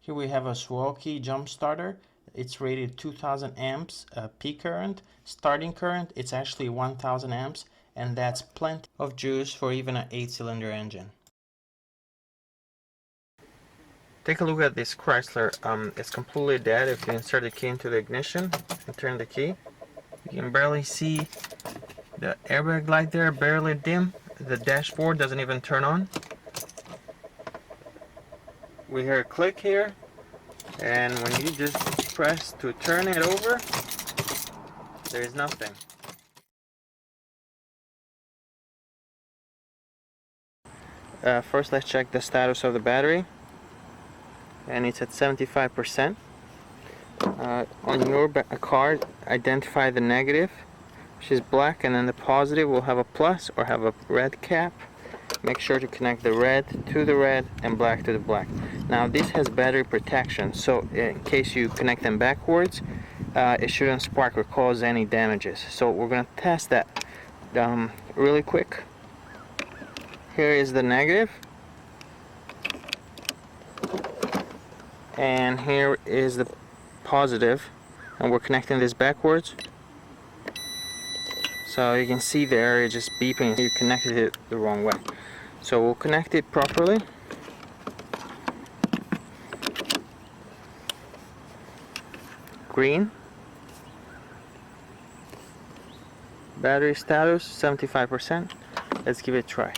Here we have a SUAOKI jump starter. It's rated 2000 amps peak current. Starting current, it's actually 1000 amps, and that's plenty of juice for even an 8-cylinder engine. Take a look at this Chrysler. It's completely dead. If you insert the key into the ignition and turn the key, you can barely see the airbag light there, barely dim. The dashboard doesn't even turn on. We hear a click here, and when you just press to turn it over, there is nothing. First, let's check the status of the battery, and it's at 75%. On your card, identify the negative, which is black, and then the positive will have a plus or have a red cap. Make sure to connect the red to the red and black to the black. Now this has battery protection, so in case you connect them backwards, it shouldn't spark or cause any damages. So we're going to test that really quick. Here is the negative, and here is the positive, and we're connecting this backwards. So you can see there it's just beeping. You connected it the wrong way. So we'll connect it properly. Green. Battery status 75%. Let's give it a try.